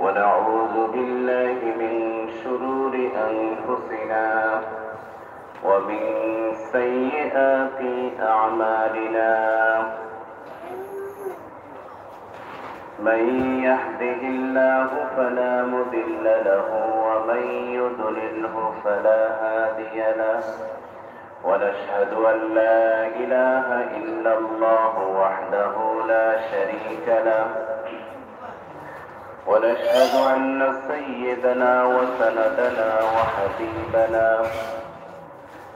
ونعوذ بالله من شرور أنفسنا ومن سيئات أعمالنا من يهده الله فلا مضل له ومن يضلله فلا هادي له ونشهد أن لا إله إلا الله وحده لا شريك له ونشهد أن سيدنا وسندنا وحبيبنا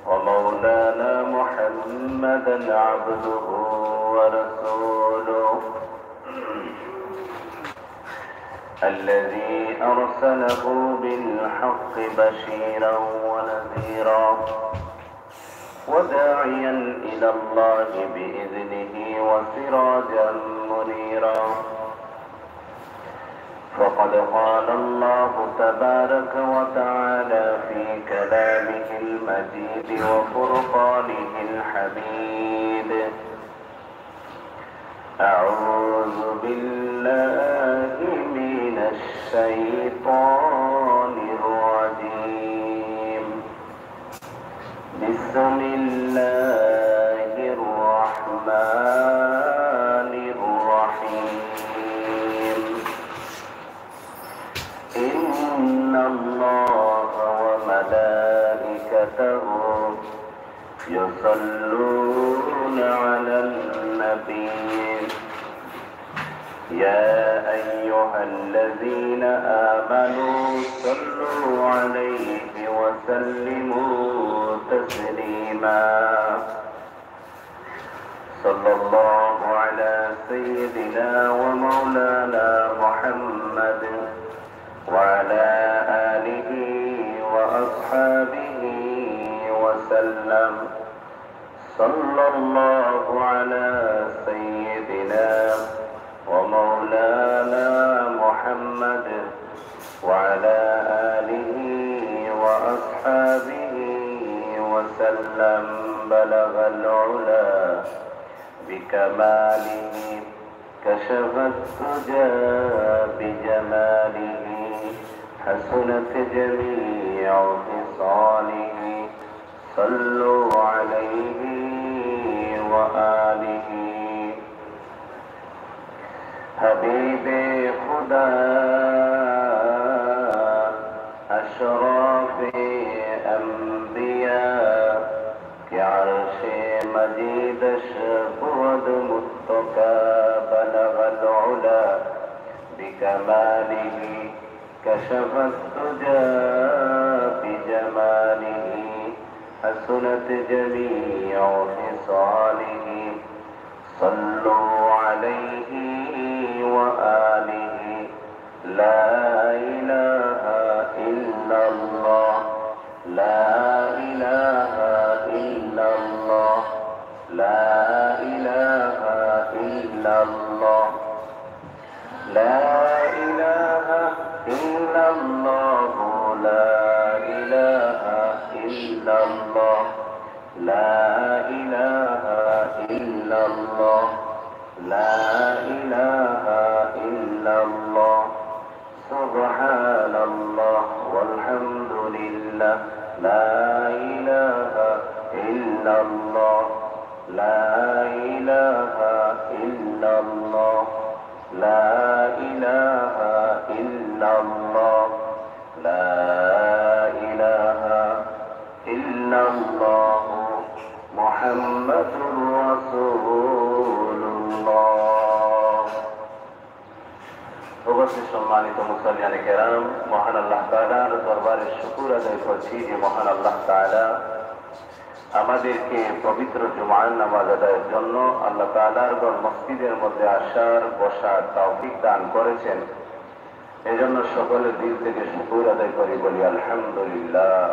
ومولانا محمدا عبده ورسوله الذي أرسله بالحق بشيرا ونذيرا وداعيا إلى الله بإذنه وسراجا منيرا فقد قال الله تبارك وتعالى في كلامه المجيد وفرقانه الحميد أعوذ بالله من الشيطان الرجيم بسم الله الرحمن الرحيم إن الله وملائكته يصلون على النبي يا أيها الذين آمنوا صلوا عليه وسلموا تسليما صلى الله على سيدنا ومولانا محمد وعلى آله وأصحابه وسلم صلى الله على سيدنا ومولانا محمد وعلى آله وأصحابه وسلم بلغ العلا بكماله كشف الدجى بجماله حسنت جميع خصاله صلوا عليه وآله حبیب خدا اشراف انبیاء کہ عرش مجیدش بود متقا بلغ العلا بکماله كشف الدجى بجماله حسنت جميع خصاله صلوا عليه وآله لا إله إلا الله لا إله إلا الله لا إله إلا الله لا إله إلا الله لا إله إلا الله لا إله إلا الله لا إله إلا الله سبحان الله والحمد لله لا إله إلا الله لا إله إلا الله لا إله إلا الله لا إله إلا الله محمد رسول الله উপস্থিত সম্মানিত মুসল্লিয়ান কেরাম, মহান আল্লাহ তাআলার দরবারে শুকর আদায় করছি যে মহান আল্লাহ তাআলা আমাদেরকে পবিত্র জুমার নামাজ আদায়ের জন্য আল্লাহ তাআলার ঘর মসজিদের মধ্যে আসার বসার তৌফিক দান করেছেন। এজন্য সকলের দিল থেকে শুকর আদায় করি, বলি আলহামদুলিল্লাহ।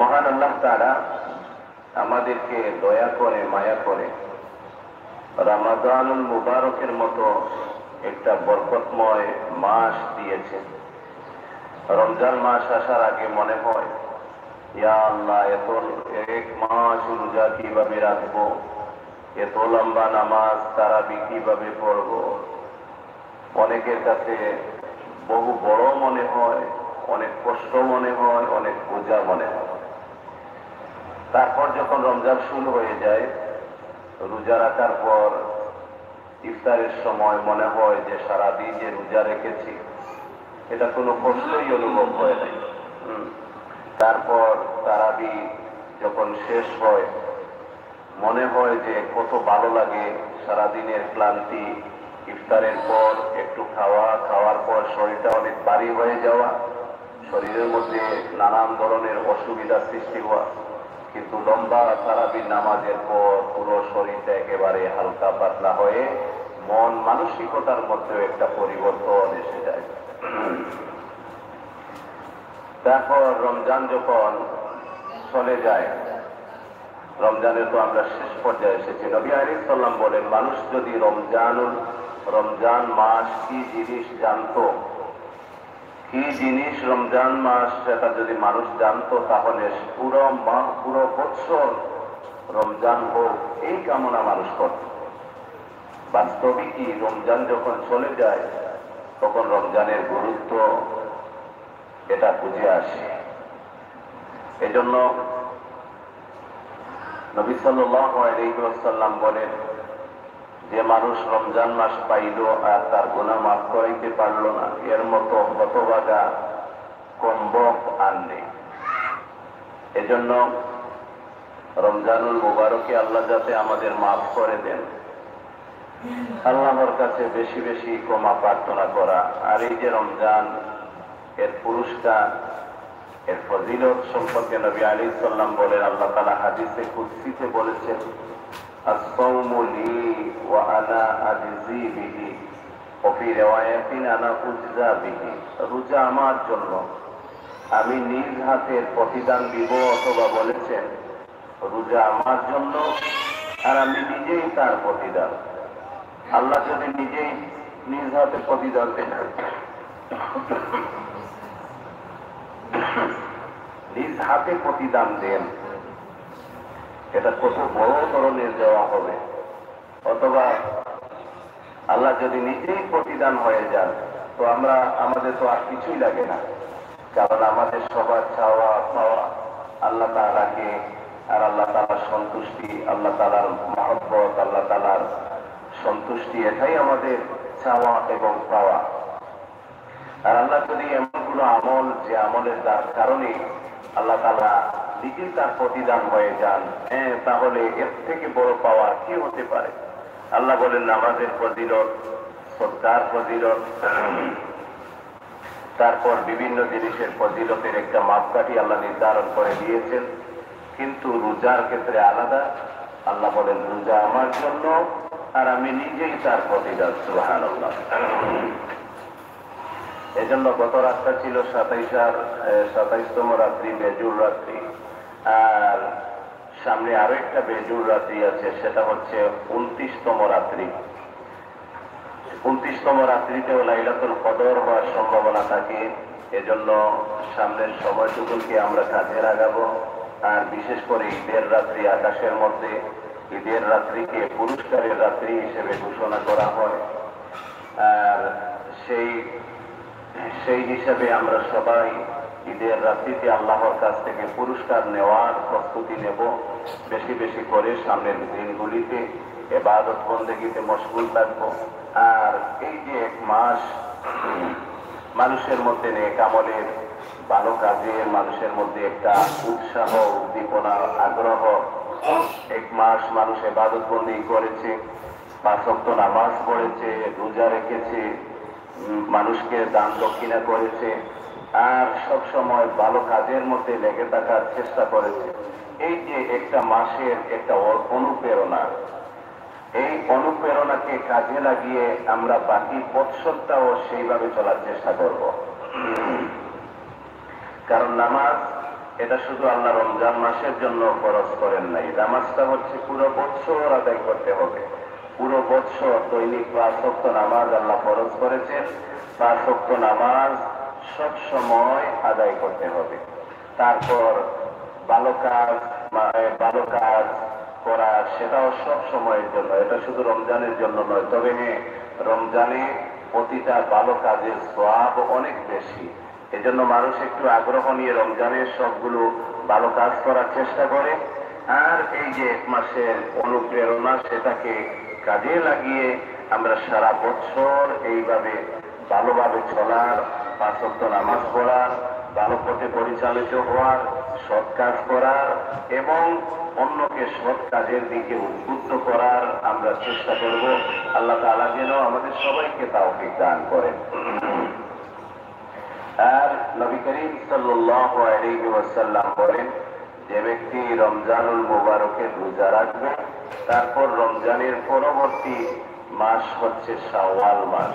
মহান আল্লাহ তাআলা আমাদেরকে দয়া করে মায়া করে রমাদানুল মুবারকের মতো একটা বরকতময় মাস দিয়েছে। রমজান মাস আসার আগে মনে হয় ইয়া আল্লাহ এত এক মাস রোজা কিভাবে রাখবো, এত লম্বা নামাজ তারাবি কিভাবে পড়বো, অনেকের কাছে বহু বড় মনে হয়, অনেক কষ্ট মনে হয়, অনেক বোঝা মনে হয়। তারপর যখন রমজান শুরু হয়ে যায়, রোজা রাখার পর ইফতারের সময় মনে হয় যে সারাদিন যে রোজা রেখেছি এটা কোনো কষ্টই অনুভব হয় নাই। তারপর তারাবি যখন শেষ হয় মনে হয় যে কত ভালো লাগে, সারাদিনের ক্লান্তি, ইফতারের পর একটু খাওয়ার পর শরীরটা অনেক ভারী হয়ে যাওয়া, শরীরের মধ্যে নানান ধরনের অসুবিধা সৃষ্টি হওয়া, কিন্তু লম্বা তারাবির নামাজের পর পুরো শরীরটা একেবারে হালকা পাতলা হয়ে মন মানসিকতার মধ্যে একটা পরিবর্তন এসে যায়। তারপর রমজান যখন চলে যায়, রমজানের তো আমরা শেষ পর্যায়ে এসেছি। নবী আলাইহিস সালাম বলেন, মানুষ যদি রমজান মাস কি জিনিস জানতো, কি জিনিস রমজান মাস সেটা যদি মানুষ জানতো, তাহলে পুরো বছর রমজান হোক এই কামনা মানুষ করত। বাস্তবিকই রমজান যখন চলে যায় তখন রমজানের গুরুত্ব এটা বুঝে আসে। এজন্য নবী সাল্লাল্লাহু আলাইহি ওয়াসাল্লাম বলেন, যে মানুষ রমজান মাস পাইল আর তার গুনাহ মাফ করাইতে পারল না, এর মতো হতভাগা কমবক আর নেই। এজন্য রমজানুল মুবারকে আল্লাহ যাতে আমাদের মাফ করে দেন, আল্লাহর কাছে বেশি বেশি ক্ষমা প্রার্থনা করা। আর এই যে রমজান, এর পুরস্কার, এর ফজিলত সম্পর্কে নবী আলাইহিস সালাম বলেন, আল্লাহ তাআলা হাদিসে কুদসিতে বলেছেন, আস-সাওমু লি ওয়া আনা আজজি বিহি ওয়া ফি রিওয়ায়াতিন আনা উজজা বিহি। রোজা আমার জন্য, আমি নিজ হাতের প্রতিদান দিব, অথবা বলেছেন রোজা আমার জন্য আর আমি নিজেই তার প্রতিদান। আল্লাহ যদি নিজেই নিজ হাতে প্রতিদান দেন, নিজ হাতে প্রতিদান দেন, এটা কত বড় ধরনের দেওয়া হবে। অথবা আল্লাহ যদি নিজেই প্রতিদান হয়ে যান, তো আমাদের তো আর কিছুই লাগে না, কারণ আমাদের সবার চাওয়া পাওয়া আল্লাহ তাআলাকে, আর আল্লাহ তাআলার সন্তুষ্টি, আল্লাহ তাআলার মহব্বত, আল্লাহ তাআলার সন্তুষ্টি, এটাই আমাদের চাওয়া এবং পাওয়া। আর আল্লাহ যদি এমন কোনো আমল, যে আমলের কারণে আল্লাহ তাআলা নিজেই তার প্রতিদান হয়ে যান, তাহলে এর থেকে বড় পাওয়া কি হতে পারে? আল্লাহ বলেন, নামাজের ফজিলত, সদকার ফজিলত, তারপর বিভিন্ন জিনিসের ফজিলতের একটা মাপকাঠি আল্লাহ নির্ধারণ করে দিয়েছেন। কিন্তু রোজার ক্ষেত্রে আলাদা। আল্লাহ বলেন, রোজা আমার জন্য আর আমি নিজেই তার প্রতিদান। সুবহানাল্লাহ। এজন্য গত রাতটা ছিল 27তম রাত্রি, বেজুর রাত্রি। আর সামনে আরো একটা বেজুর রাত্রি আছে, সেটা হচ্ছে 29তম রাত্রি। 29তম রাত্রিতেও লাইলাতুল কদর হওয়ার সম্ভাবনা থাকে। এজন্য সামনের সময়টুকুকে আমরা কাজে লাগাবো। আর বিশেষ করে ঈদের রাত্রি, আকাশের মধ্যে ঈদের রাত্রিকে পুরস্কারের রাত্রি হিসেবে ঘোষণা করা হয়। আর সেই হিসাবে আমরা সবাই ঈদের রাত্রিতে আল্লাহর কাছ থেকে পুরস্কার নেওয়ার প্রস্তুতি নেব। বেশি বেশি করে সামনের দিনগুলিতে ইবাদত বন্দেগীতে মশগুল থাকবো। আর এই যে এক মাস মানুষের মধ্যে নেক আমলের, ভালো কাজের, মানুষের মধ্যে একটা উৎসাহ, উদ্দীপনা, আগ্রহ, এক মাস মানুষ ইবাদত বন্দেগী করেছে, 5 ওয়াক্ত নামাজ পড়েছে, রোজা রেখেছে, মানুষকে দান দক্ষিণা করেছে, আর সব সময় ভালো কাজের মধ্যে লেগে থাকার চেষ্টা করেছে। এই যে একটা মাসের একটা অনুপ্রেরণা, এই অনুপ্রেরণাকে কাজে লাগিয়ে আমরা বাকি বৎসরটাও সেইভাবে চলার চেষ্টা করব। কারণ নামাজ এটা শুধু আল্লাহ রমজান মাসের জন্য ফরজ করেন নাই, নামাজটা হচ্ছে পুরো বৎসর আদায় করতে হবে। পুরো বৎসর দৈনিক 5 ওয়াক্ত নামাজ আল্লাহ ফরজ করেছেন। 5 ওয়াক্ত নামাজ সব সময় আদায় করতে হবে। তারপর ভালো কাজ করা, সেটাও সব সময়ের জন্য, এটা শুধু রমজানের জন্য নয়। তবে রমজানে প্রতিটা ভালো কাজের সওয়াব অনেক বেশি। এজন্য মানুষ একটু আগ্রহ নিয়ে রমজানের সবগুলো ভালো কাজ করার চেষ্টা করে। আর এই যে এক মাসের অনুপ্রেরণা, সেটাকে কাজে লাগিয়ে আমরা সারা বছর এইভাবে ভালোভাবে চলার, 5 ওয়াক্ত নামাজ পড়ার, ভালো পথে পরিচালিত হওয়ার, সৎ কাজ করার এবং অন্যকে সৎ কাজের দিকে উদ্বুদ্ধ করার আমরা চেষ্টা করব। আল্লাহ তাআলা যেন আমাদের সবাইকে তৌফিক দান করেন। আর নবী করিম সাল্লাল্লাহু আলাইহি ওয়াসাল্লাম বলেন, যে ব্যক্তি রমজানুল মুবারকের রোজা রাখবে, তারপর রমজানের পরবর্তী মাস হচ্ছে শাওয়াল মাস,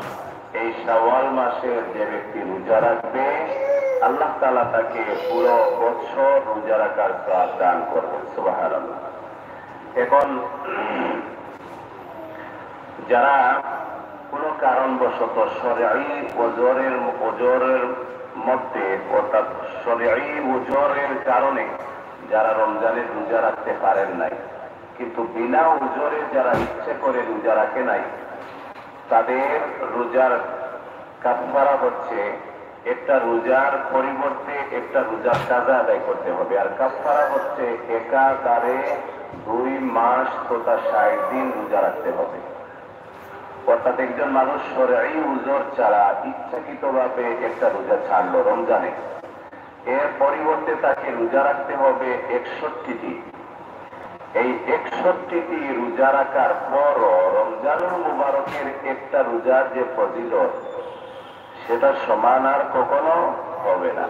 এই শাওয়াল মাসের যে ব্যক্তি রোজা রাখবে, আল্লাহ তাআলা তাকে পুরো বছর রোজা রাখার সওয়াব দান করবেন। সুবহানাল্লাহ। এখন যারা কোনো কারণবশত শরঈ ওজরের মধ্যে, অর্থাৎ শরঈ ওজরের কারণে যারা রমজানের রোজা রাখতে পারেন নাই, কিন্তু বিনা ওজরে যারা ইচ্ছে করে রোজা রাখে নাই, তাদের রোজার কাফারা হচ্ছে একটা রোজার পরিবর্তে একটা রোজার কাজা আদায় করতে হবে। আর কাফারা হচ্ছে একাধারে 2 মাস তথা 60 দিন রোজা রাখতে হবে। অর্থাৎ একজন মানুষ শরঈ উযর ছাড়া ইচ্ছাকৃতভাবে একটা রোজা ছাড়লো রমজানে, এর পরিবর্তে তাকে রোজা রাখতে হবে 61টি। এই 61টি রোজা রাখার পরও রমজানুল মুবারকের একটা রোজার যে ফজিলত, সেটা সমান আর কখনো হবে না।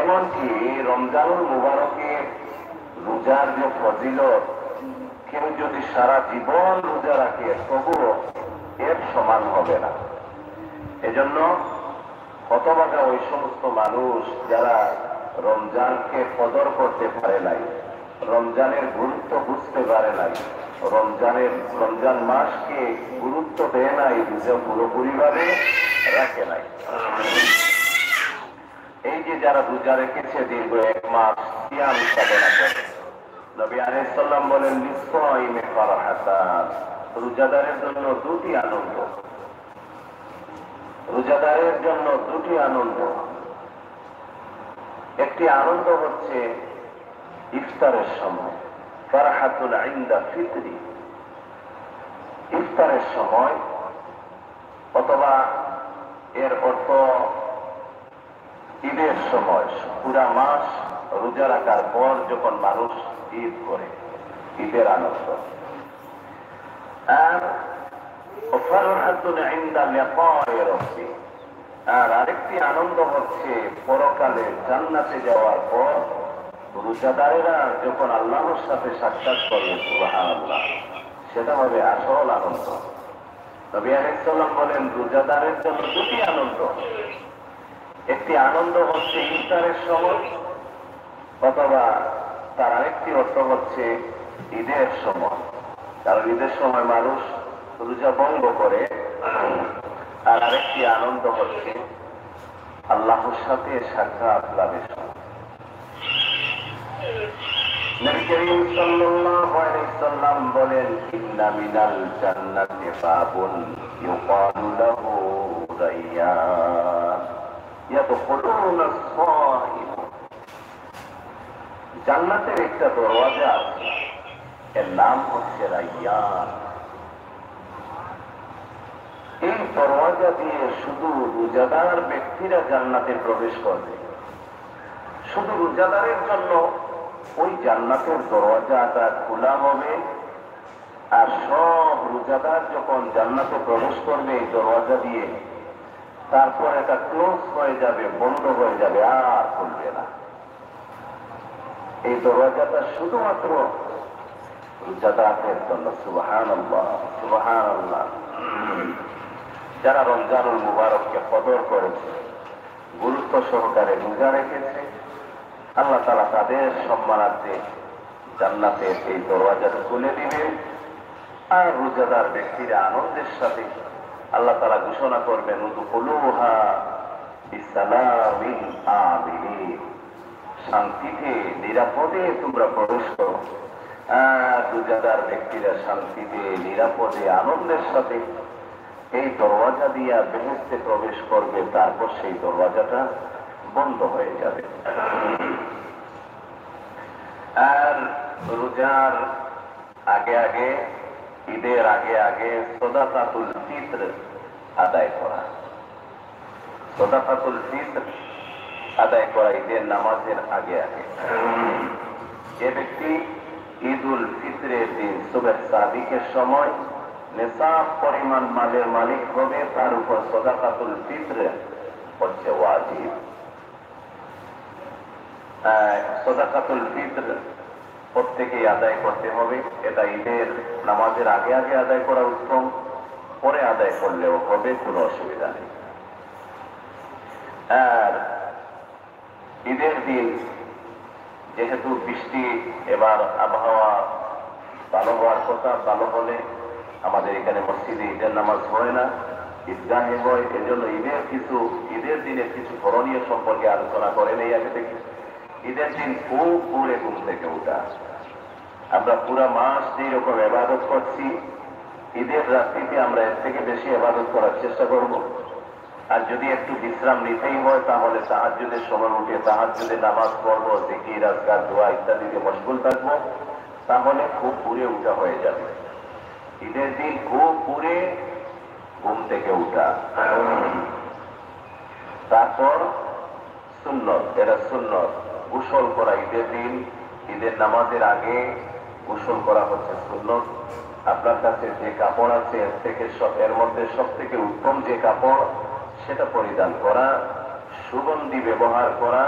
এমনকি রমজানুল মুবারকের রোজার যে ফজিলত, কেউ যদি সারা জীবন রোজা রাখে তবুও এর সমান হবে না। এজন্য হতভাগা ওই সমস্ত মানুষ যারা রমজানকে কদর করতে পারে নাই, রমজানের গুরুত্ব বুঝতে পারে নাই, রমজান মাসকে গুরুত্ব দেয় নাই, রোজা পুরোপুরিভাবে রাখে নাই। এই যে যারা রোজা রেখেছে দীর্ঘ 1 মাস সিয়াম সাধনা করে, নবী আলাইহিস সালাম বলেন, লিসাইমি ফারহাতান, রোজাদারের জন্য 2টি আনন্দ। রোজাদারের জন্য 2টি আনন্দ। একটি আনন্দ হচ্ছে ইফতারের সময়, ফারহাতুন ইনদা ফিতরি, ইফতারের সময়, অথবা এর অর্থ ঈদের সময়, পুরা মাস রোজা রাখার পর যখন মানুষ ঈদ করে, ঈদের আনন্দ। আর ফারহাতুন ইনদা লিকাই রাব্বি, আর আরেকটি আনন্দ হচ্ছে পরকালে জান্নাতে যাওয়ার পর রোজাদারেরা যখন আল্লাহর সাথে সাক্ষাৎ করবে, সুবহানাল্লাহ, সেটা হবে আসল আনন্দ। নবী আলাইহিস সালাম বলেন, রোজাদারের জন্য 2টি আনন্দ। একটি আনন্দ হচ্ছে ইফতারের সময়, অথবা তার আরেকটি অর্থ হচ্ছে ঈদের সময়। কারণ ঈদের সময় মানুষ রোজা ভঙ্গ করে। আর আরেকটি আনন্দ হচ্ছে আল্লাহর সাথে সাক্ষাৎ লাভের সময়। নবী করিম সাল্লাল্লাহু আলাইহি সাল্লাম বলেন, ইন্না মিনাল জান্নাতি বাবুন ইউকালু লাহু রায়্যান ইয়াদখুলুনা আস-সাইম, জান্নাতের একটা দরওয়াজা আছে, এর নাম হচ্ছে রায়্যান। এই দরওয়াজা দিয়ে শুধু রোজাদার ব্যক্তিরা জান্নাতে প্রবেশ করবে। শুধু রোজাদারের জন্য ওই জান্নাতের দরওয়াজাটা খোলা হবে। আর সব রোজাদার যখন জান্নাতে প্রবেশ করবে এই দরওয়াজা দিয়ে, তারপর এটা ক্লোজ হয়ে যাবে, বন্ধ হয়ে যাবে, আর খুলবে না। এই দরওয়াজাটা শুধুমাত্র রোজাদারদের জন্য। সুবহানাল্লাহ, সুবহানাল্লাহ। যারা রমজানুল মুবারককে কদর করেছে, গুরুত্ব সহকারে রোজা রেখেছে, আল্লাহ তাআলা তাদের সম্মানার্থে জান্নাতের এই দরওয়াজাটা খুলে দিবেন। আর রোজাদার ব্যক্তিরা আনন্দের সাথে আল্লাহ তাআলা ঘোষণা করবেন, উদখুলুহা বিসালামিন আমিনিন, শান্তিতে নিরাপদে তোমরা প্রবেশ করো। আর রোজাদার ব্যক্তিরা শান্তিতে নিরাপদে আনন্দের সাথে এই দরওয়াজা দিয়া বেহেশতে প্রবেশ করবে, তারপর সেই দরওয়াজাটা বন্ধ হয়ে যাবে। আর রোজার আগে আগে, ঈদের আগে আগে সাদাকাতুল ফিতর আদায় করা, সাদাকাতুল ফিতর আদায় করা ঈদের নামাজের আগে আগে। যে ব্যক্তি ঈদুল ফিতরের দিন সুবহ সাদিকের সময় নিসাব পরিমাণ মালের মালিক হবে, তার উপর সাদাকাতুল ফিতর হচ্ছে ওয়াজিব। সাদাকাতুল ফিতর প্রত্যেকেই আদায় করতে হবে। এটা ঈদের নামাজের আগে আগে আদায় করা উত্তম, পরে আদায় করলেও হবে, কোনো অসুবিধা নেই। আর ঈদের দিন যেহেতু বৃষ্টি, এবার আবহাওয়া ভালো হওয়ার কথা, ভালো হলে আমাদের এখানে মসজিদে ঈদের নামাজ হয় না, ঈদগাহে হয়। এজন্য ঈদের দিনের কিছু করণীয় সম্পর্কে আলোচনা করেন এই আগে থেকে। ঈদের দিন খুব ভোরে ঘুম থেকে উঠা। আমরা পুরা মাস যেরকম ইবাদত করছি, ঈদের রাত্রিতে আমরা এর থেকে বেশি ইবাদত করার চেষ্টা করব। আর যদি একটু বিশ্রাম নিতেই হয়, তাহলে তাহাজ্জুদের সময় উঠে তাহাজ্জুদের নামাজ পড়বো, জিকির, আজকার, দোয়া ইত্যাদিতে মশগুল থাকবো, তাহলে খুব ভোরে উঠা হয়ে যাবে। ঈদের দিন খুব ভোরে ঘুম থেকে উঠা। তারপর সুন্নত, এরা সুন্নত গোসল করা। ঈদের দিন ঈদের নামাজের আগে গোসল করা হচ্ছে সুন্নত। আপনার কাছে যে কাপড় আছে এর মধ্যে সব থেকে উত্তম যে কাপড়, সেটা পরিধান করা, সুগন্ধি ব্যবহার করা,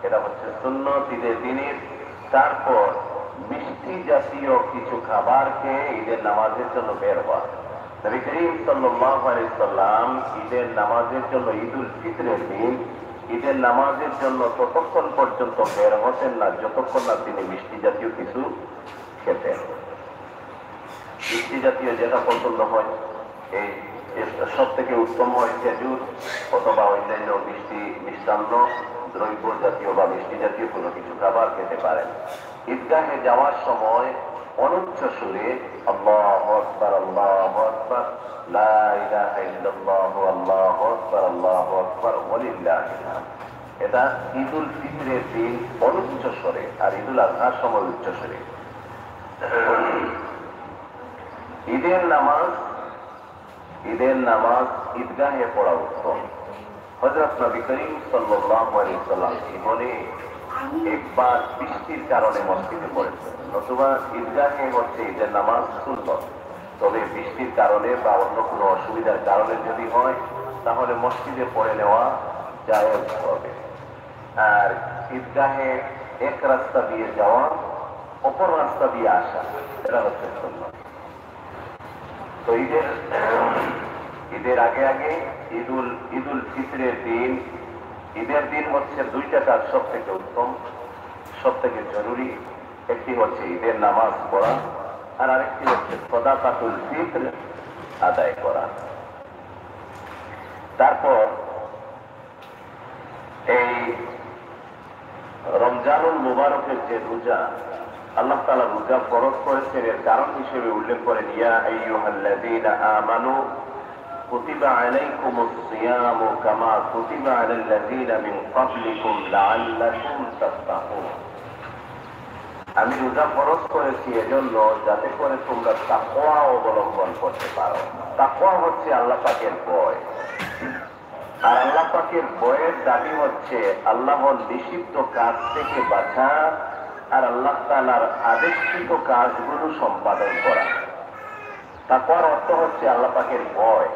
এটা হচ্ছে সুন্নত ঈদের দিনের। তারপর মিষ্টি জাতীয় কিছু খাবার খেয়ে ঈদের নামাজের জন্য বের হওয়া। নবী করিম সাল্লাল্লাহু আলাইহি সাল্লাম ঈদের নামাজের জন্য, ঈদুল ফিতরের দিন ঈদের নামাজের জন্য ততক্ষণ পর্যন্ত বের হতেন না যতক্ষণ না তিনি মিষ্টি জাতীয় কিছু খেতেন। মিষ্টি জাতীয় যেটা পছন্দ হয়, এই সব থেকে উত্তম হয় খেজুর অথবা অন্যান্য মিষ্টান্ন দ্রব্য জাতীয় বা মিষ্টি জাতীয় কোনো কিছু খাবার খেতে পারেন। ঈদগাহে যাওয়ার সময় অনুচ্চ সুরে আল্লাহু আকবার, আল্লাহু আকবার, লা ইলাহা ইল্লাল্লাহু, আল্লাহু আকবার, আল্লাহু আকবার, ওয়ালিল্লাহিল হামদ। এটা ঈদুল ফিতরের দিন অনুচ্চ স্বরে, আর ঈদুল আজহার সময় উচ্চ স্বরে। ঈদের নামাজ ঈদগাহে পড়া উত্তম। হযরত নবী করিম সাল্লাল্লাহু আলাইহি সাল্লাম জীবনে একবার বৃষ্টির কারণে মসজিদে পড়েছেন, নতুবা ঈদগাহে হচ্ছে ঈদের নামাজ সুন্নত। তবে বৃষ্টির কারণে বা অন্য কোনো অসুবিধার কারণে যদি হয়, তাহলে মসজিদে পড়ে নেওয়া জায়েজ হবে। আর ঈদগাহে এক রাস্তা দিয়ে যাওয়া, অপর রাস্তা দিয়ে আসা, এটা হচ্ছে সুন্নত। তো ঈদের আগে আগে ঈদুল ফিতরের দিন, ঈদের দিন হচ্ছে দুইটা কাজ সব থেকে উত্তম, সব থেকে জরুরি। একটি হচ্ছে ঈদের নামাজ পড়া, আর আরেকটি হচ্ছে সাদাকাতুল ফিতর আদায় করা। তারপর এই রমজানুল মুবারকের যে রোজা, আল্লাহ তাআলা রোজা ফরজ করেছেন, এর কারণ হিসেবে উল্লেখ করেন, ইয়া আইয়ুহাল্লাযীনা আমানু কুতিবা আলাইকুমুস সিয়ামু কামা কুতিবা আলাল্লাযীনা মিন ক্বাবলিকুম লাআল্লাকুম তাত্তাকুন। আমি রোজা ফরজ করেছি এজন্য যাতে করে তোমরা তাকওয়া অবলম্বন করতে পারো। তাকওয়া হচ্ছে আল্লাহ পাকের ভয়, আর আল্লাহ পাকের ভয়ের দাবি হচ্ছে আল্লাহর নিষিদ্ধ কাজ থেকে বাঁচা আর আল্লাহ তাআলার আদেশকৃত কাজগুলো সম্পাদন করা। তাকওয়ার অর্থ হচ্ছে আল্লাহ পাকের ভয়,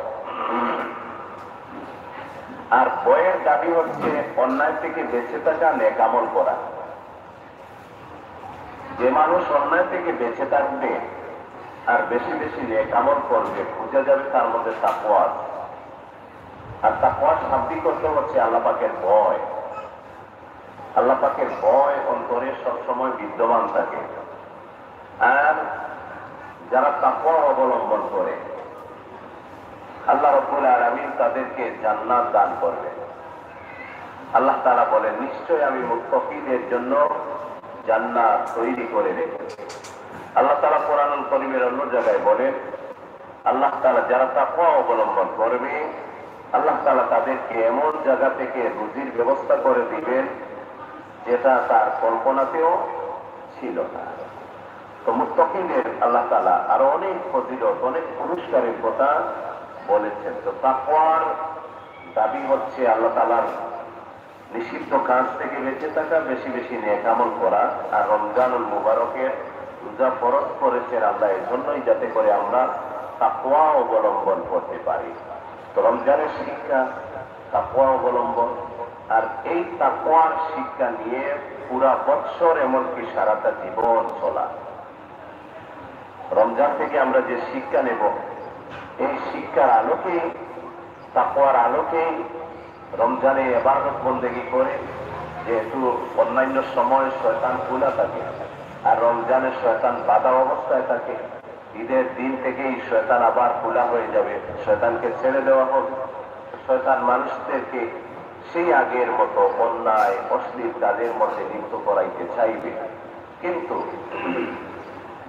আর ভয়ের দাবি হচ্ছে অন্যায় থেকে বেঁচে থাকা, নেক আমল করা। যে মানুষ অন্যায় থেকে বেঁচে থাকবে আর বেশি বেশি নেক আমল করবে, বোঝা যাবে তার মধ্যে তাকওয়া আছে। আর তাকওয়ার শাব্দিক অর্থ হচ্ছে আল্লাহ পাকের ভয়। আল্লাহ পাকের ভয় অন্তরে সবসময় বিদ্যমান থাকে। আর যারা তাকওয়া অবলম্বন করে, আল্লাহ রাব্বুল আলামিন তাদেরকে জান্নাত দান করবে। আল্লাহ তাআলা বলেন, নিশ্চয় আমি মুত্তাকিদের জন্য জান্নাত তৈরি করে রেখেছি। আল্লাহ তাআলা কোরআনুল কারীমের অন্য জায়গায় বলেন, আল্লাহ তাআলা যারা তাকওয়া অবলম্বন করবে আল্লাহ তাআলা তাদেরকে এমন জায়গা থেকে রুজির ব্যবস্থা করে দিবেন যেটা তার কল্পনাতেও ছিল না। তো মুত্তাকিনের আল্লাহ তাআলা আরো অনেক ফজিলত, অনেক পুরস্কারের কথা বলেছেন। তো তাকওয়ার দাবি হচ্ছে আল্লাহ তাআলার নিষিদ্ধ কাজ থেকে বেঁচে থাকা, বেশি বেশি নেক আমল করা। আর রমজানুল মুবারকের রোজা ফরজ করেছেন আল্লাহ এর জন্যই, যাতে করে আমরা তাকওয়া অবলম্বন করতে পারি। তো রমজানের শিক্ষা তাকওয়া অবলম্বন, আর এই তাকওয়ার শিক্ষা নিয়ে পুরা বৎসর এমনকি সারাটা জীবন চলা। রমজান থেকে আমরা যে শিক্ষা নেব, এই শিক্ষার আলোকে, তাকওয়ার আলোকে রমজানে ইবাদত বন্দেগী করে, যেহেতু অন্যান্য সময় শয়তান খোলা থাকে আর রমজানে শয়তান বাধা অবস্থায় থাকে, ঈদের দিন থেকেই শয়তান আবার খোলা হয়ে যাবে, শয়তানকে ছেড়ে দেওয়া হবে। শয়তান মানুষদেরকে সেই আগের মতো অন্যায় অশ্লীল কাজের মধ্যে লিপ্ত করাইতে চাইবে, কিন্তু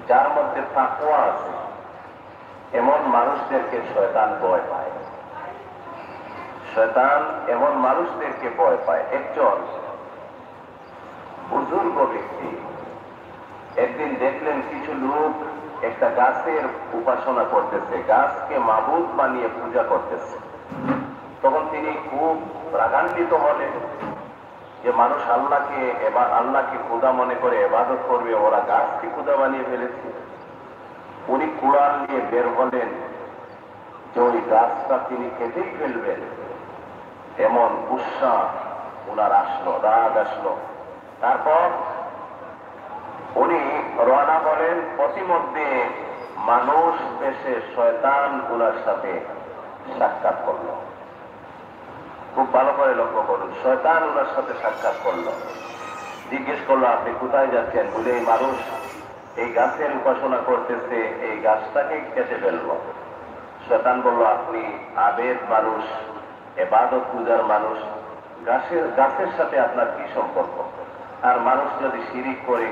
যার মধ্যে তাকওয়া আছে এমন মানুষদেরকে শয়তান ভয় পায়। শয়তান এমন মানুষদেরকে ভয় পায়। একজন বুজুর্গ ব্যক্তি একদিন দেখলেন কিছু লোক একটা গাছের উপাসনা করতেছে, গাছকে মাবুদ বানিয়ে পূজা করতেছে। তখন তিনি খুব রাগান্বিত হলেন যে মানুষ আল্লাহকে খোদা মনে করে ইবাদত করবে, ওরা গাছকে খোদা বানিয়ে ফেলেছে। উনি কুড়াল নিয়ে বের হলেন যে ওই গাছটা তিনি কেটেই ফেলবেন। এমন গুসা উনার আসলো, রাগ আসলো। তারপর উনি রওনা হলেন। প্রতিমধ্যে মানুষ বেশে শয়তান উনার সাথে সাক্ষাৎ করলো। খুব ভালো করে লক্ষ্য করুন, শয়তান উনার সাথে সাক্ষাৎ করলো। জিজ্ঞেস করলো, আপনি কোথায় যাচ্ছেন? বলে এই মানুষ এই গাছের উপাসনা করতেছে, এই গাছটাকে কেটে ফেলবো। শয়তান বলল, আপনি আবেদ মানুষ, ইবাদত পূজার মানুষ, গাছের সাথে আপনার কি সম্পর্ক? আর মানুষ যদি শিরিক করে,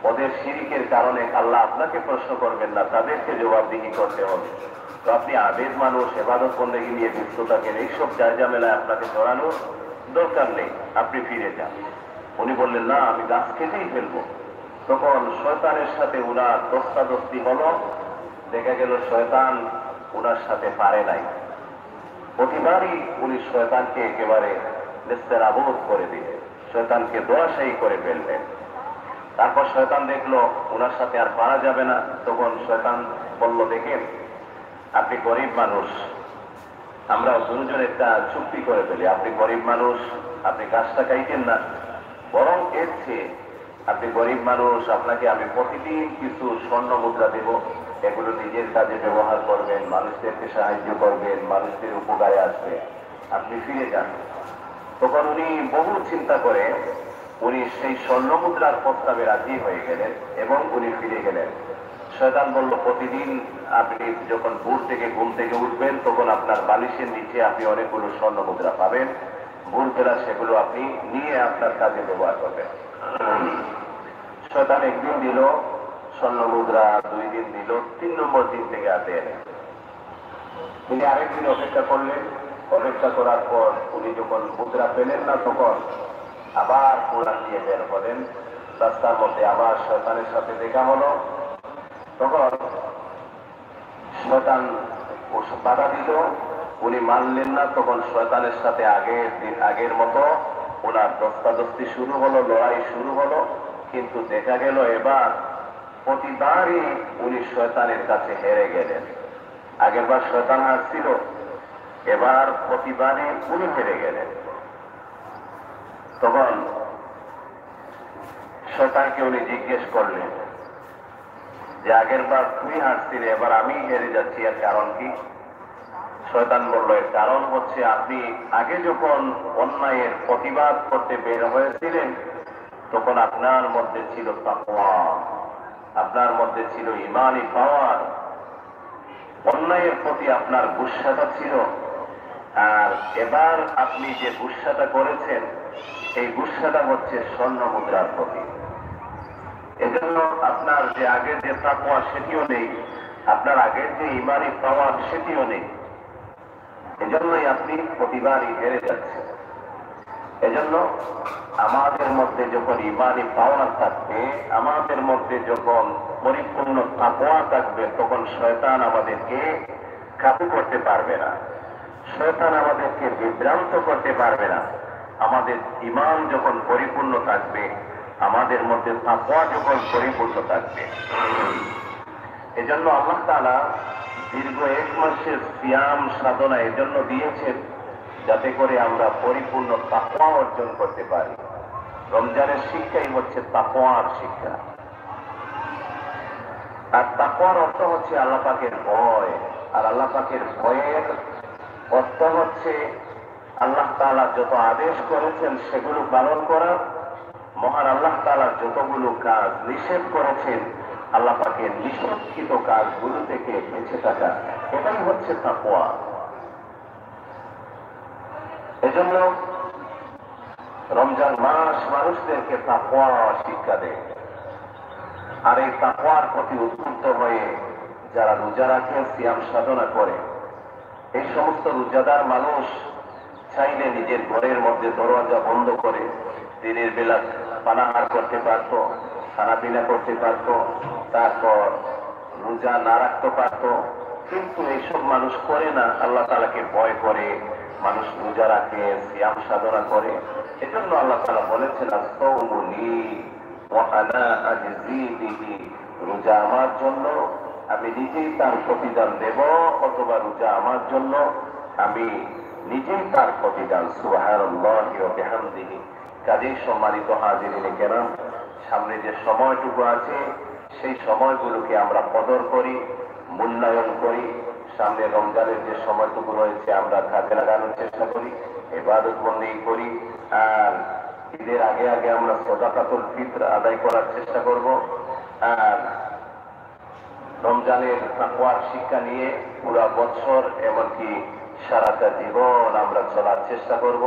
ওদের শিরিকের কারণে আল্লাহ আপনাকে প্রশ্ন করবেন না, তাদেরকে জবাবদিহি করতে হবে। তো আপনি আবেদ মানুষ, ইবাদত বন্দেগী নিয়ে ব্যস্ত থাকেন, এইসব জায়জামেলায় আপনাকে জড়ানোর দরকার নেই, আপনি ফিরে যান। উনি বললেন, না, আমি গাছ কেটেই ফেলবো। তখন শয়তানের সাথে উনার দস্তাদস্তি হলো। দেখা গেল শয়তান উনার সাথে পারে নাই। প্রতিবারই উনি শয়তানকে একেবারে নেস্তেনাবুদ করে দিলেন, শয়তানকে দোয়াশায়ী করে ফেললেন। তারপর শয়তান দেখলো উনার সাথে আর পারা যাবে না। তখন শয়তান বলল, দেখেন, আপনি গরিব মানুষ, আমরা দুজন একটা চুক্তি করে ফেলি। আপনি গরিব মানুষ, আপনি গাছটা কাইতেন না, বরং এর চেয়ে আপনি গরিব মানুষ, আপনাকে আমি প্রতিদিন কিছু স্বর্ণ মুদ্রা দেব, এগুলো নিজের কাজে ব্যবহার করবেন, মানুষদেরকে সাহায্য করবেন, মানুষদের উপকারে আসবে, আপনি ফিরে যান। তখন উনি বহু চিন্তা করে উনি সেই স্বর্ণ মুদ্রার প্রস্তাবে রাজি হয়ে গেলেন এবং উনি ফিরে গেলেন। শয়তান বলল, প্রতিদিন আপনি যখন ঘুম থেকে উঠবেন, তখন আপনার বালিশের নিচে আপনি অনেকগুলো স্বর্ণ মুদ্রা পাবেন। ভোরবেলা সেগুলো আপনি নিয়ে আপনার কাজে ব্যবহার করবেন। শয়তান একদিন দিল স্বর্ণ মুদ্রা, 2 দিন দিল, 3 নম্বর দিন থেকে আর দেন। তিনি আরেকদিন অপেক্ষা করলেন। অপেক্ষা করার পর উনি যখন মুদ্রা পেলেন না, তখন আবার কোরআন দিয়ে বের হলেন। রাস্তার মধ্যে আবার শয়তানের সাথে দেখা হলো। তখন শয়তান বাধা দিল, উনি মানলেন না। তখন শয়তানের সাথে আগের মতো ওনার দস্তাদস্তি শুরু হলো, লড়াই শুরু হলো। কিন্তু দেখা গেল এবার প্রতিবারই উনি শয়তানের কাছে হেরে গেলেন। আগেরবার শয়তান হারছিল, এবার প্রতিবারই উনি হেরে গেলেন। তখন শয়তানকে উনি জিজ্ঞেস করলেন যে, আগেরবার তুই হারছিলে, এবার আমি হেরে যাচ্ছি, এর কারণ কি? শয়তান বলল, এর কারণ হচ্ছে আপনি আগে যখন অন্যায়ের প্রতিবাদ করতে বের হয়েছিলেন, তখন আপনার মধ্যে ছিল তাকওয়া, আপনার মধ্যে ছিল ঈমানি পাওয়ার, অন্যায়ের প্রতি আপনার গুসাটা ছিল। আর এবার আপনি যে গুসাটা করেছেন, এই গুসাটা হচ্ছে স্বর্ণ মুদ্রার প্রতি। এজন্য আপনার যে আগের যে তাকওয়া সেটিও নেই, আপনার আগের যে ইমানি পাওয়ার সেটিও নেই। এজন্যই আপনি প্রতিবারই হেরে যাচ্ছেন। এজন্য আমাদের মধ্যে যখন ইমানি পাওয়ার থাকবে, আমাদের মধ্যে যখন পরিপূর্ণ তাকওয়া থাকবে, তখন শয়তান আমাদেরকে কাবু করতে পারবে না, শয়তান আমাদেরকে বিভ্রান্ত করতে পারবে না। আমাদের ঈমান যখন পরিপূর্ণ থাকবে, আমাদের মধ্যে তাকওয়া যখন পরিপূর্ণ থাকবে। এজন্য আল্লাহ তাআলা দীর্ঘ 1 মাসের সিয়াম সাধনা এজন্য দিয়েছেন, যাতে করে আমরা পরিপূর্ণ তাকওয়া অর্জন করতে পারি। রমজানের শিক্ষাই হচ্ছে তাকওয়ার শিক্ষা। আর তাকওয়ার অর্থ হচ্ছে আল্লাহ পাকের ভয়। আর আল্লাহ পাকের ভয়ের অর্থ হচ্ছে আল্লাহ তাআলা যত আদেশ করেছেন সেগুলো পালন করা, মহান আল্লাহ তাআলা যতগুলো কাজ নিষেধ করেছেন আল্লাহ পাকের নিষেধকৃত কাজগুলো থেকে বেঁচে থাকা, এটাই হচ্ছে তাকওয়া। এজন্য রমজান মাস মানুষদেরকে তাকওয়া শিক্ষা দেয়। আর এই তাকওয়ার প্রতি উদ্বুদ্ধ হয়ে যারা রোজা রাখে, সিয়াম সাধনা করে, এই সমস্ত রোজাদার মানুষ চাইলে নিজের ঘরের মধ্যে দরজা বন্ধ করে দিনের বেলা পানাহার করতে পারত, খানা পিনা করতে পারত, তারপর রোজা না রাখতে পারত। কিন্তু এইসব মানুষ করে না, আল্লাহ তাআলাকে ভয় করে মানুষ রোজা রাখে, সিয়াম সাধনা করে। এজন্য আল্লাহ তাআলা বলেছেন, আস-সাওমু লি ওয়া আনা আজজি বিহি, রোজা আমার জন্য, আমি নিজেই তার প্রতিদান দেব, অথবা রোজা আমার জন্য, আমি নিজেই তার প্রতিদান। সুবহানাল্লাহি ওয়া বিহামদিহি। কাজেই সম্মানিত হাজিরিনে কেরাম, সামনে যে সময়টুকু আছে সেই সময়গুলোকে আমরা কদর করি, মূল্যায়ন করি। সামনে রমজানের যে সময়টুকু রয়েছে আমরা কাজে লাগানোর চেষ্টা করি, ইবাদত বন্দেগী করি। আর ঈদের আগে আগে আমরা সাদাকাতুল ফিতর আদায় করার চেষ্টা করব। আর রমজানের তাকওয়ার শিক্ষা নিয়ে পুরা বছর, এমনকি সারাটা জীবন আমরা চলার চেষ্টা করব।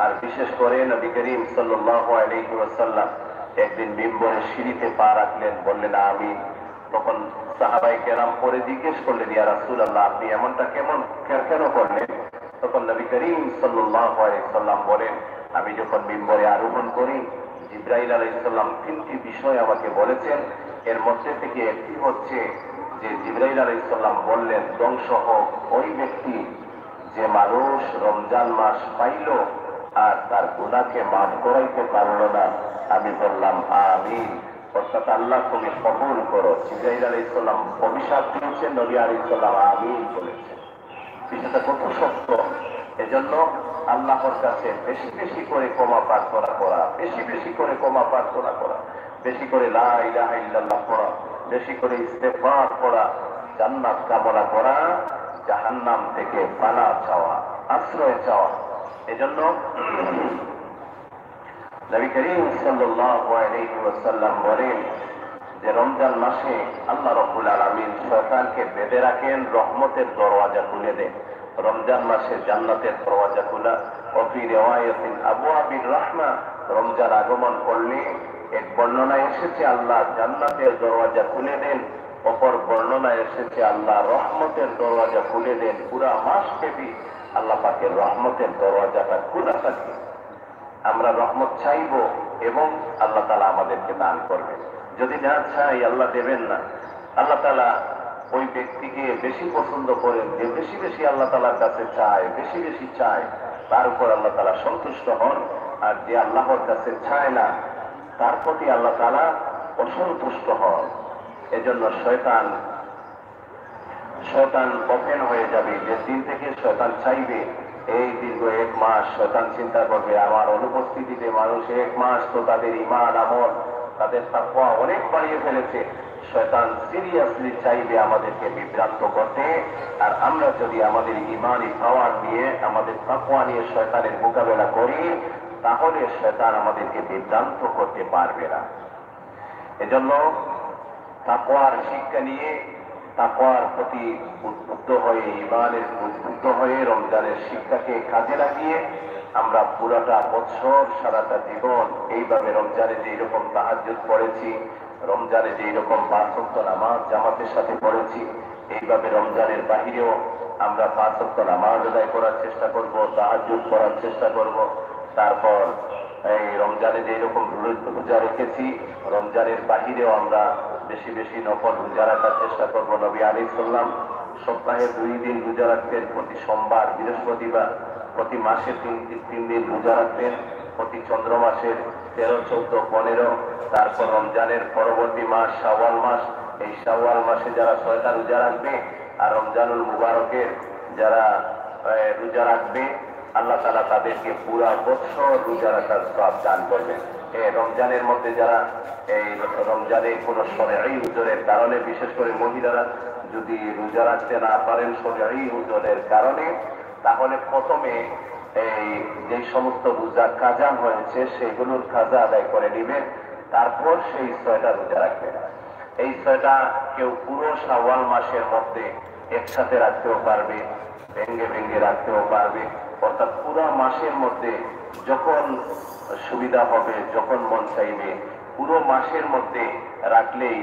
আর বিশেষ করে নবী করিম সাল্লাল্লাহু আলাইহি ওয়াসাল্লাম একদিন মিম্বরের সিঁড়িতে পা রাখলেন, বললেন আমিন। তখন সাহাবায়ে কেরাম পরে জিজ্ঞেস করলেন, ইয়া রাসূলুল্লাহ, আপনি এমনটা কেন করলেন? তখন নবী করিম সাল্লাল্লাহু আলাইহি ওয়াসাল্লাম বলেন, আমি যখন মিম্বরে আরোহণ করি, জিবরাইল আলাইহিস সালাম 3টি বিষয় আমাকে বলেছেন। এর মধ্যে থেকে একটি হচ্ছে যে জিবরাইল আলাইহিস সালাম বললেন, ধ্বংস হোক ওই ব্যক্তি যে মানুষ রমজান মাস পাইল আর তার গুনাহকে মাফ করাইতে পারল না। আমি বললাম আমিন, অর্থাৎ আল্লাহ তুমি কবুল করো। জিবরাইল আলাইহিস সালাম অভিশাপ দিয়েছেন, নবী আলাইহিস সালাম আমিন বলেছেন। বিষয়টা কত সত্য। এজন্য আল্লাহর কাছে বেশি বেশি করে ক্ষমা প্রার্থনা করা, বেশি বেশি করে ক্ষমা প্রার্থনা করা, বেশি করে লা ইলাহা ইল্লাল্লাহ পড়া, বেশি করে ইস্তেগফার করা, জান্নাত কামনা করা, জাহান্নাম থেকে পানা চাওয়া, আশ্রয় চাওয়া। এজন্য নবী করিম সাল্লাল্লাহু আলাইহি ওয়াসাল্লাম বলেন যে রমজান মাসে আল্লাহ রাব্বুল আলামিন শয়তানকে বেঁধে রাখেন, রহমতের দরওয়াজা খুলে দেন। রমজান মাসে জান্নাতের দরওয়াজা খোলা। ওফি রিওয়ায়াতিন আবওয়াবির রাহমা, রমজান আগমন করলে এক বর্ণনায় এসেছে আল্লাহ জান্নাতের দরওয়াজা খুলে দেন, অপর বর্ণনায় এসেছে আল্লাহ রহমতের দরওয়াজা খুলে দেন। পুরা মাস ব্যাপী আল্লাহ পাকের রহমতের দরওয়াজাটা খোলা থাকে। আমরা রহমত চাইব এবং আল্লাহ তাআলা আমাদেরকে দান করবেন। যদি না চাই, আল্লাহ দেবেন না। আল্লাহ তাআলা ওই ব্যক্তিকে বেশি পছন্দ করেন যে বেশি বেশি আল্লাহ তাআলার কাছে চায়, বেশি বেশি চায়, তার উপর আল্লাহ তাআলা সন্তুষ্ট হন। আর যে আল্লাহর কাছে চায় না, তার প্রতি আল্লাহ তাআলা অসন্তুষ্ট হন। এজন্য শয়তান ওপেন হয়ে যাবে। যে দিন থেকে শয়তান চাইবে, এই দীর্ঘ 1 মাস শয়তান চিন্তা করবে আমার অনুপস্থিতিতে মানুষ 1 মাস তো তাদের ঈমান আমল, তাদের তাকওয়া অনেক বাড়িয়ে ফেলেছে। শয়তান সিরিয়াসলি চাইবে আমাদেরকে বিভ্রান্ত করতে। আর আমরা যদি আমাদের ঈমানি পাওয়ার নিয়ে, আমাদের তাকওয়া নিয়ে শয়তানের মোকাবেলা করি, তাহলে শয়তান আমাদেরকে বিভ্রান্ত করতে পারবে না। এজন্য তাকওয়ার শিক্ষা নিয়ে, তাকওয়ার প্রতি উদ্বুদ্ধ হয়ে, ঈমানের উদ্বুদ্ধ হয়ে রমজানের শিক্ষাকে কাজে লাগিয়ে আমরা পুরোটা বছর, সারাটা জীবন এইভাবে রমজানে যেই রকম তাহাজ্জুদ পড়েছি, রমজানে যেই রকম 5 ওয়াক্ত নামাজ জামাতের সাথে পড়েছি, এইভাবে রমজানের বাহিরেও আমরা 5 ওয়াক্ত নামাজ আদায় করার চেষ্টা করব, তাহাজ্জুদ করার চেষ্টা করব। তারপর এই রমজানে যে রকম রোজা রেখেছি, রমজানের বাহিরেও আমরা বেশি বেশি নফল রোজা রাখার চেষ্টা করব। নবী আলাইহিস সালাম সপ্তাহে 2 দিন রোজা রাখতেন, প্রতি সোমবার, বৃহস্পতিবার। প্রতি মাসে 3 দিন রোজা রাখতেন, প্রতি চন্দ্র মাসের 13, 14, 15। তারপর রমজানের পরবর্তী মাস শাওয়াল মাস, এই শাওয়াল মাসে যারা 6টা রোজা রাখবে আর রমজানুল মুবারকের যারা রোজা রাখবে, আল্লাহ তাআলা তাদেরকে পুরা বছর রোজা রাখার সওয়াব দান করবেন। এই রমজানের মধ্যে যারা এই রমজানে কোনো শরঈ উযরের কারণে, বিশেষ করে মহিলারা যদি রোজা রাখতে না পারেন শরঈ উযরের কারণে, তাহলে প্রথমে এই যে সমস্ত রোজা কাজা হয়েছে সেগুলোর কাজা আদায় করে নেবেন, তারপর সেই 6টা রোজা রাখবেন। এই 6টা কেউ পুরো শাওয়াল মাসের মধ্যে একসাথে রাখতেও পারবে, ভেঙ্গে ভেঙ্গে রাখতেও পারবে। অর্থাৎ পুরো মাসের মধ্যে যখন সুবিধা হবে, যখন মন চাইবে, পুরো মাসের মধ্যে রাখলেই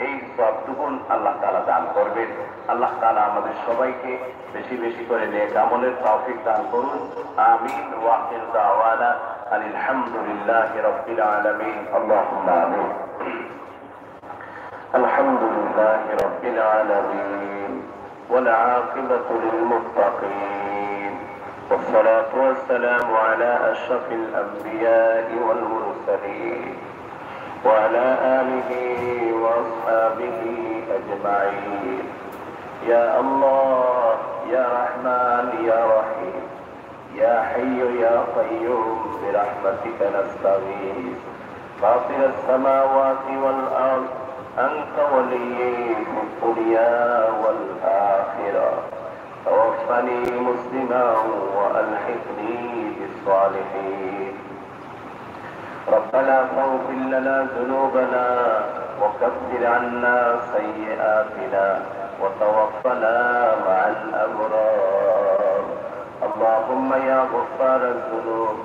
এই সবটুকুন আল্লাহ তাআলা দান করবেন। আল্লাহ তাআলা আমাদের সবাইকে বেশি বেশি করে নেক আমলের তৌফিক দান করুন। আমিন। ওয়া আখিরু দাওয়ানা আনিল হামদুলিল্লাহি রাব্বিল আলামিন। আল্লাহুম্মা আমিন। আলহামদুলিল্লাহি রাব্বিল আলামিন ওয়াল আকিবাতু লিল মুত্তাকিন والصلاة والسلام على أشرف الأنبياء والمرسلين وعلى آله وأصحابه أجمعين. يا الله يا رحمن يا رحيم يا حي يا قيوم برحمتك نستغيث. فاطر السماوات والأرض أنت ولي في الدنيا والآخرة. توفني مسلما وألحقني بالصالحين. ربنا فاغفر لنا ذنوبنا وكفر عنا سيئاتنا وتوفنا مع الأبرار. اللهم يا غفار الذنوب،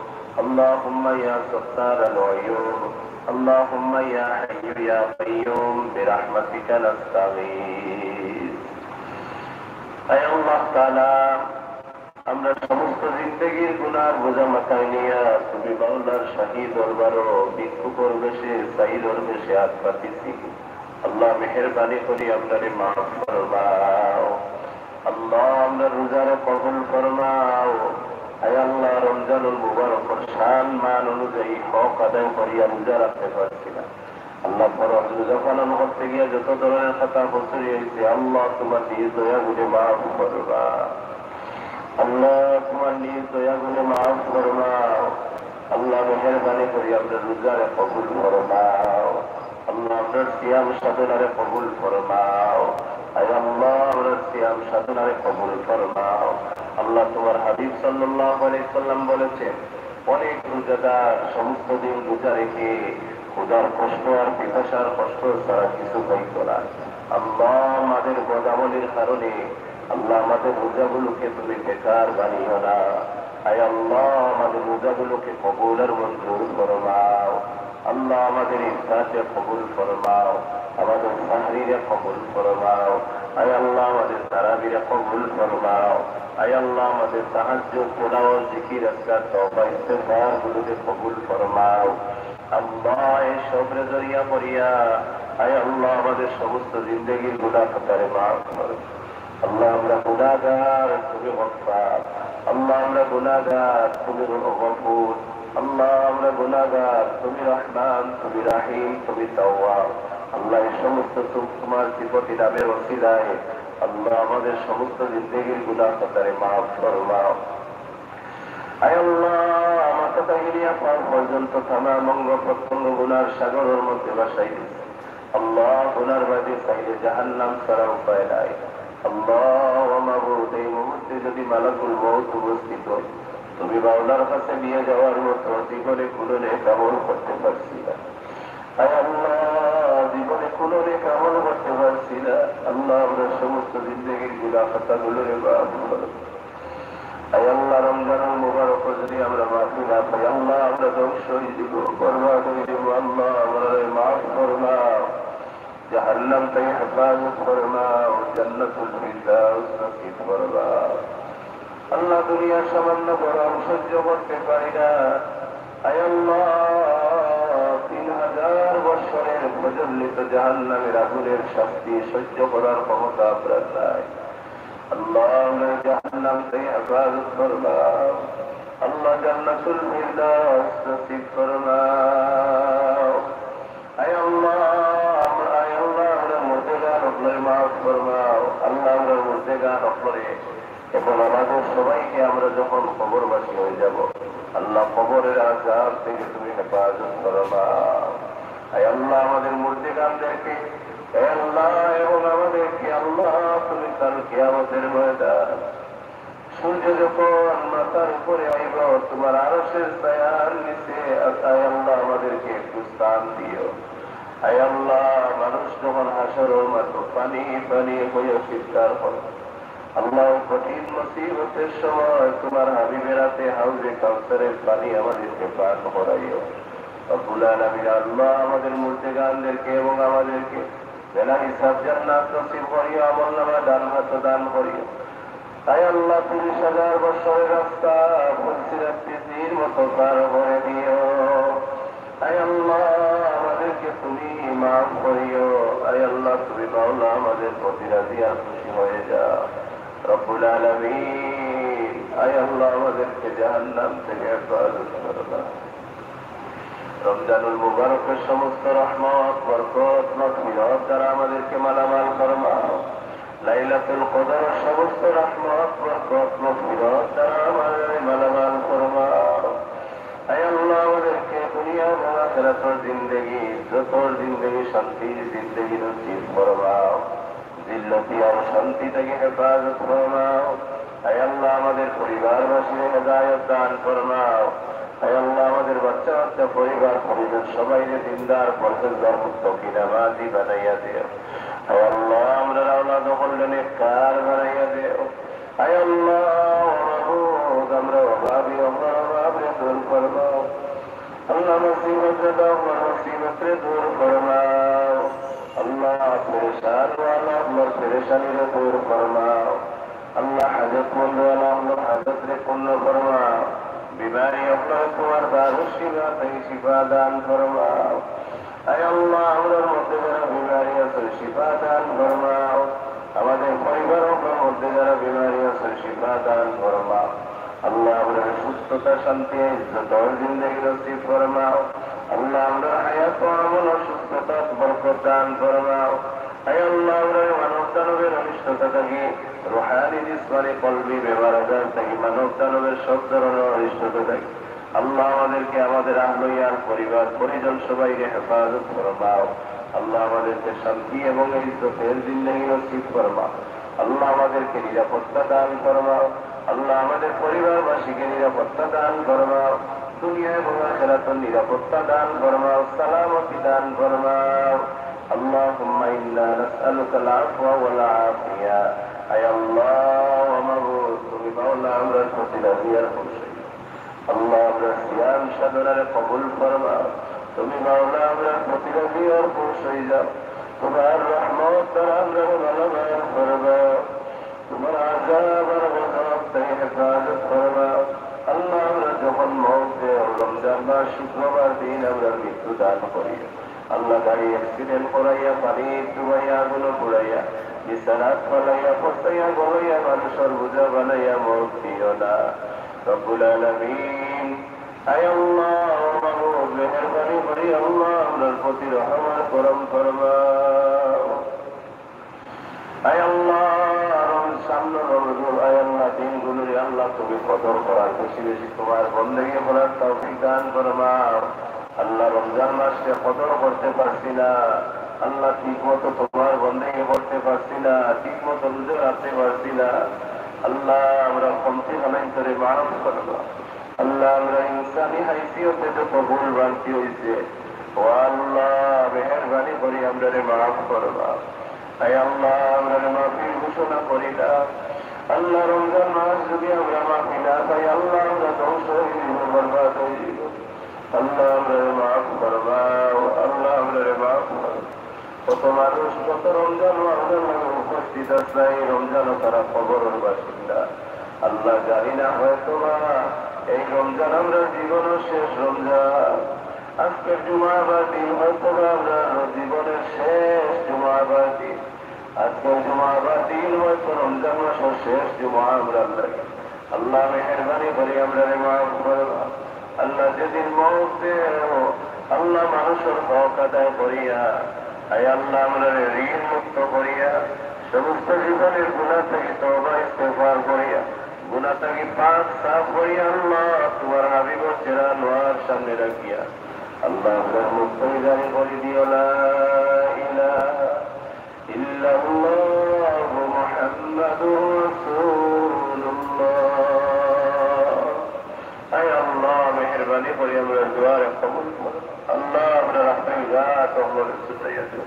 اللهم يا ستار العيوب، اللهم يا حي يا قيوم برحمتك نستغيث. أي الله تعالى আমরা সমস্ত জিন্দেগির গুনার বোঝা মাথায় নিয়ে তুমি বাউলার শাহী দরবারও ভিক্ষু পরিবেশে সাই দরবেশে হাত পাতিছি। আল্লাহ মেহেরবানি করি আপনারে মাফ ফরমাও। আল্লাহ আমরা রোজারে কবুল ফরমাও। আয় আল্লাহ রমজানুল মুবারকের শান মান অনুযায়ী হক আদায় করিয়া রোজা রাখতে পারছি না। আল্লাহ ফরজ রোজা পালন করতে গিয়ে যত ধরনের কথা বছরই হয়েছে, আল্লাহ তোমার নিজ দয়া করে মাফ করবা। আল্লাহ তোমার নিজ দয়া করে মাফ ফরমাও। আল্লাহ মেহেরবানি করি আপনার রোজারে কবুল ফরমাও। আল্লাহ আপনার সিয়াম সাধনারে কবুল ফরমাও। আয় আল্লাহ আপনার সিয়াম সাধনারে কবুল ফরমাও। আল্লাহ তোমার হাবিব সাল্লাল্লাহু আলাইহি সাল্লাম বলেছেন, অনেক রোজাদার সমস্ত দিন রোজা রেখে ক্ষুধার কষ্ট আর পিপাসার কষ্ট ছাড়া কিছু হইত না। আল্লাহ আমাদের বদামলির কারণে আল্লাহ আমাদের রোজাগুলোকে তুমি বেকার বানিও না। আয় আল্লাহ আমাদের রোজাগুলোকে কবুলের মঞ্জুর ফরমাও। আল্লাহ আমাদের ইফতারে কবুল ফরমাও, আমাদের সাহরিরে কবুল ফরমাও। আয় আল্লাহ আমাদের তারাবিরে কবুল ফরমাও। আয় আল্লাহ আমাদের তাহাজ্জুদ, তেলাওয়াত, জিকির, আজকার, তওবা, ইস্তিগফার গুলোকে কবুল ফরমাও। আল্লাহ এই সবরে জড়িয়া পড়িয়া আয় আল্লাহ আমাদের সমস্ত জিন্দেগির গুনাহ খাতারে মাফ করো। আল্লাহ আমরা গুনাহগার, তুমি গফফার। আল্লাহ আমরা গুনাহগার, তুমি গফুর। আল্লাহ আমরা গুনাহগার, তুমি রহমান, তুমি রাহিম, তুমি তাওয়াব। আল্লাহ এই সমস্ত তোমার সিফতি নামের ওসিলায় আল্লাহ আমাদের সমস্ত জিন্দেগির গুনাহ খাতারে মাফ ফরমাও। আয় আল্লাহ আমার কথা গিরিয়া পার পর্যন্ত তামাম অঙ্গ প্রত্যঙ্গ গুনার সাগরের মধ্যে বাসাই দিচ্ছে। আল্লাহ গুনার বাদে চাইলে জাহান্নাম ছাড়া উপায় নাই। আল্লাহ মাবুদ এই মুহূর্তে যদি মালাকুল মউত উপস্থিত, তুমি বাউলার কাছে নিয়ে যাওয়ার মতো জীবনে কোনো নেক আমল করতে পারছি না। আয় আল্লাহ জীবনে কোনো নেক আমল করতে পারছি না। আল্লাহ আমরা সমস্ত জিন্দেগির গুনাহ খাতাগুলোরে মাফ করো। আয় আল্লাহ রমজানুল মুবারক যদি আমরা মাফি না পাই, আল্লাহ আমরা ধ্বংস হয়ে দিব, বরবাদ হয়ে দিব। আল্লাহ আমরা মাফ ফরমাও। जहन्नम से हिफाजत फरमाओ, जन्नतुल फिरदौस नसीब फरमाओ। अल्लाह दुनिया सामान्य गरम सह्य करते पारी ना, आय अल्लाह 3000 বছরের প্রজ্বলিত জাহান্নামের আগুনের শাস্তি সহ্য করার ক্ষমতা আপনার নাই। আল্লাহ জাহান্নাম থেকে হেফাজত ফরমাও, আল্লাহ জান্নাতুল ফিরদাউস নসিব ফরমাও। আয় আল্লাহ আমরা মুর্দেগান আপনার মাফ ফরমাও, আল্লাহ আমরা মুর্দেগান আপনারে এবং আমাদের সবাইকে আমরা যখন কবরবাসী হয়ে যাব, আল্লাহ কবরের আযাব থেকে তুমি হেফাজত ফরমাও। আয় আল্লাহ আমাদের মুর্দেগানদেরকে আল্লাহ এবং আমাদেরকে আল্লাহ তুমি কাল কিয়ামতের ময়দান সূর্য যখন মাথার উপরে আইব তোমার আরশের ছায়ার নিচে, আয় আল্লাহ আমাদেরকে একটু স্থান দিও। আয় আল্লাহ মানুষ যখন হাসরের মাঠে পানি পানি হয়ে চিৎকার করে, আল্লাহ কঠিন মুসিবতের সময় তোমার হাবিবের হাতে হাউজে কাউসারের পানি আমাদেরকে পান করাইও। রব্বুল আলামিন আল্লাহ আমাদের মুর্দেগানদেরকে এবং আমাদেরকে বেলা হিসাব জান্নাত নসিব করিও, আমলনামা দান হাত দান করিও। আয় আল্লাহ 30,000 বছরের রাস্তা ফুলসিরাতির মতো পার করে দিও। আয় আল্লাহ আমাদেরকে তুমি মাফ করিও। আয় আল্লাহ তুমি মাওলা আমাদের প্রতি রাজি আর খুশি হয়ে যাও রব্বুল আলামিন। আয় আল্লাহ আমাদেরকে জাহান্নাম থেকে হেফাজত করো। রমজানুল মুবারকের সমস্ত রহমত বরকত মাগফিরাত দ্বারা আমাদেরকে মালামাল ফরমাও। লাইলাতুল কদরের সমস্ত রহমত বরকত মাগফিরাত দ্বারা আমাদের মালামাল ফরমাও। আয় আল্লাহ আমাদেরকে দুনিয়া ও আখিরাতের জিন্দেগি ইজ্জতের জিন্দেগি শান্তির জিন্দেগি নসিব ফরমাও। জিল্লতি আর শান্তি থেকে হেফাজত ফরমাও। আয় আল্লাহ আমাদের পরিবারবাসীর হেদায়েত দান ফরমাও। আয় আল্লাহ আমাদের বাচ্চা বাচ্চা পরিবার পরিজন সবাইকে দিনদার পরহেজগার মুত্তাকি নামাজি বানাইয়া দিও। আয় আল্লাহ আমরা আওলাদ হলে নেককার বানাইয়া দিও। আয় আল্লাহ আমরা অভাবী আমরা অভাবে দূর ফরমাও। আল্লাহ মুসিবত দাও মুসিবত দূর ফরমাও। আল্লাহ পরেশান ওয়ালা আমার পরেশানি দূর ফরমাও। আল্লাহ হাজতমন্দ ওয়ালা আমার হাজত রে পূর্ণ ফরমাও। बीमारी अपना तुम्हार दारू शिवा तई शिफा दान फरमाओ। आय अल्लाह আমরার মধ্যে যারা বিমারি আছে শিফা দান ফরমাও। আমাদের পরিবারের মধ্যে যারা বিমারি আছে শিফা দান ফরমাও। আল্লাহ আমরা সুস্থতা শান্তি ইজ্জত আর জিন্দেগি নসিব ফরমাও। আল্লাহ আমরা হায়াত ও আমল ও সুস্থতা বরকত দান ফরমাও। আয় আল্লাহ আমরা মানব দানবের অনিষ্টতা থেকে রুহানি জিসমানি কলবি বেমার আজার থেকে মানব দানবের সব ধরনের অনিষ্টতা থেকে আল্লাহ আমাদেরকে আমাদের আহলিয়ার পরিবার পরিজন সবাইকে হেফাজত ফরমাও। আল্লাহ আমাদেরকে শান্তি এবং ইজ্জতের জিন্দেগি নসিব ফরমাও। আল্লাহ আমাদেরকে নিরাপত্তা দান ফরমাও। আল্লাহ আমাদের পরিবারবাসীকে নিরাপত্তা দান ফরমাও। দুনিয়া এবং আখিরাতের নিরাপত্তা দান ফরমাও, সালামতি দান ফরমাও। اللهم إنا نسألك العفو والعافية। أي الله ومبعوث بمولى أمر الفتلة الخشية الله أمر الصيام شهر قبول فرما তুমি মাওলা আমরা প্রতিরাজি আর খুশিয়া তোমার রহমত দ্বারা আমরা ভালোবাসা করবা। তোমার আযাব আর গজব থেকে হেফাজত করবা। আল্লাহ আমরা যখন মওতে রমজান মাস শুক্রবার দিন আমরা মৃত্যু দান করি, আল্লাহ গাড়ি অ্যাক্সিডেন্ট করাইয়া পানি ডুবাইয়া আগুন পুড়াইয়া বিছানাত ফলাইয়া পস্তাইয়া গলাইয়া মানুষের বোঝা বানাইয়া মৌত দিও না রব্বুল আলামিন। আয় আল্লাহ মাবুদ মেহেরবানি করি আল্লাহ আমরার প্রতি রহমত করম ফরমাও। আয় আল্লাহ সামনে রমজান আয় আল্লাহ দিনগুলোর আল্লাহ তুমি কদর করার বেশি বেশি তোমার বন্দেগী করার তৌফিক দান ফরমাও। আল্লাহ রমজান মাসকে কদর করতে পারছি না, আল্লাহ ঠিক মতো তোমার বন্দেগী করতে পারছি না, ঠিক মতো রোজা রাখতে পারছি না। আল্লাহ আমরা কমতি বানাই করে মাফ করবো। আল্লাহ আমরা ইনসানি হাইসিয়তে যত ভুল ভ্রান্তি হয়েছে ও আল্লাহ মেহেরবানি করি আমরা মাফ করবা। তাই আল্লাহ আমরা মাফির ঘোষণা করি না। আল্লাহ রমজান মাস যদি আমরা মাফি না পাই আল্লাহ আমরা ধ্বংস হয়ে দিব, বরবাদ হয়ে দিব। আল্লাহ আমরা মাফ করবাও, আল্লাহ আমরা মাফ করবো। কত মানুষ কত রমজান উপস্থিত আছে, এই রমজানও তারা কবরের বাসিন্দা। আল্লাহ জানি না হয়তো এই রমজান আমরা জীবনের শেষ রমজান, আজকের জুমাবার দিন হয়তো আমরা জীবনের শেষ জুমাবার দিন, আজকের জুমাবার দিন হয়তো রমজান মাসের শেষ জুমা আমরা লাগে। আল্লাহ মেহেরবানি করে আমরা মাফ করবা। আল্লাহ যেদিন মৌত দেও আল্লাহ মানুষের হক আদায় করিয়া, আয় আল্লাহ আমরা ঋণ মুক্ত করিয়া, সমস্ত জীবনের গুনাহ থেকে তওবা ইস্তেগফার করিয়া, গুনাহ থেকে পাক সাফ করিয়া আল্লাহ তোমার হাবিবের চেহারা নোয়ার সামনে রাখিয়া আল্লাহ আমরা মুক্ত জারি করে দিও। লা ইলাহা ইল্লাল্লাহু মুহাম্মাদুর রাসূলুল্লাহ। আয় আল্লাহ মেহেরবানি করে আমরা দুআর কবুল করো। আল্লাহ আমরা রাহমাত ওমরে সুতাইয়া দিও।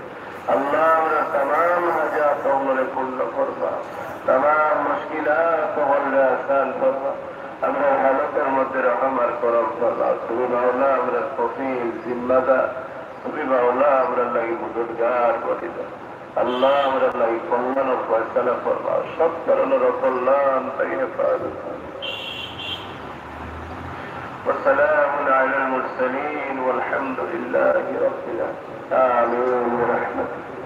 আল্লাহ আমরা तमाम হাজাত ওমরে পূর্ণ করবা, तमाम মুশকিলাত ওমরে আসান করবা। আমরা হালতের মধ্যে রহম আর করম করবা। তুমি মাওলা আমরা কফিল জিম্মাদার, তুমি মাওলা আমরা লাগি মদদগার করে দাও। আল্লাহ আমরা লাগি কল্যাণ ও ফয়সালা করবা, সব ধরনের কল্যাণ থেকে হেফাজত করবা। وسلام على المرسلين والحمد لله رب العالمين. آمين برحمتك.